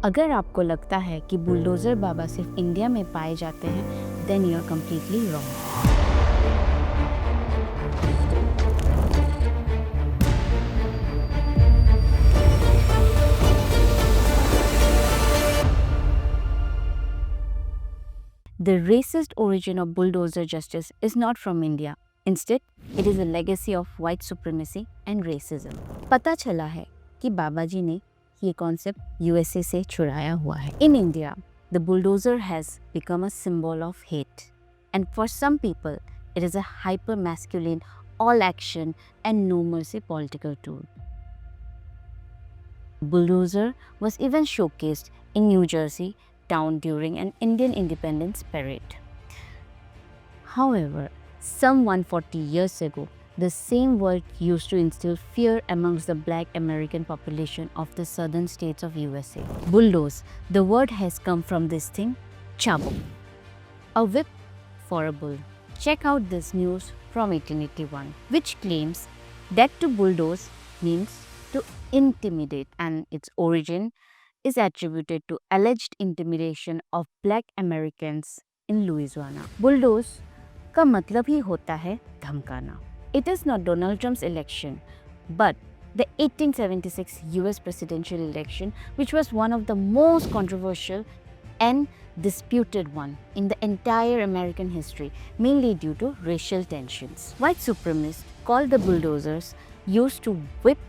अगर आपको लगता है कि बुलडोज़र बाबा सिर्फ इंडिया में पाए जाते हैं, then you are completely wrong. The racist origin of bulldozer justice is not from India. Instead, it is a legacy of white supremacy and racism. पता चला है कि बाबा जी ने ये कॉन्सेप्ट यूएसए से चुराया हुआ है. In India, the bulldozer has become a symbol of hate. And for some people, it is a hyper-masculine, all-action and no-mercy political tool. Bulldozer was even showcased in New Jersey town during an Indian independence parade. However, some 140 years ago, the same word used to instill fear amongst the black American population of the southern states of USA. Bulldoze, the word has come from this thing, chabuk, a whip for a bull. Check out this news from 1881, which claims that to bulldoze means to intimidate, and its origin is attributed to alleged intimidation of black Americans in Louisiana. Bulldoze का मतलब ही होता है धमकाना. It is not Donald Trump's election, but the 1876 US presidential election, which was one of the most controversial and disputed one in the entire American history, mainly due to racial tensions. White supremacists called the bulldozers used to whip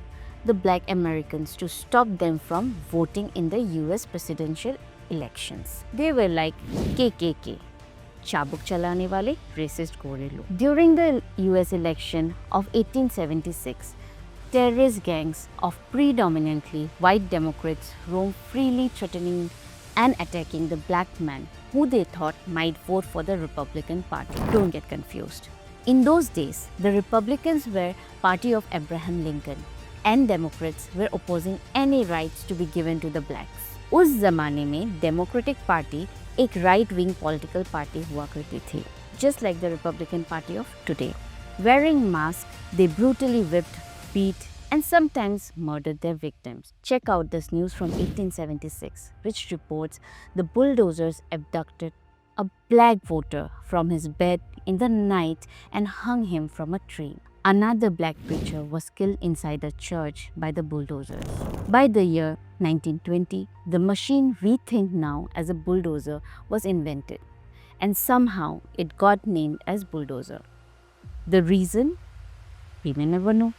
the black Americans to stop them from voting in the US presidential elections. They were like KKK, चाबुक चलाने वाले racist गोरे लोग. During the US election of 1876, terrorist gangs of predominantly white Democrats roamed freely, threatening and attacking the black men who they thought might vote for the Republican Party. Don't get confused. In those days, the Republicans were party of Abraham Lincoln and Democrats were opposing any rights to be given to the blacks. उस ज़माने में Democratic Party एक right wing political party हुआ करती थी, just like the Republican Party of today. Wearing masks, they brutally whipped, beat, and sometimes murdered their victims. Check out this news from 1876, which reports the bulldozers abducted a black voter from his bed in the night and hung him from a tree. Another black preacher was killed inside a church by the bulldozers. By the year 1920, the machine we think now as a bulldozer was invented, and somehow it got named as bulldozer. The reason? We may never know.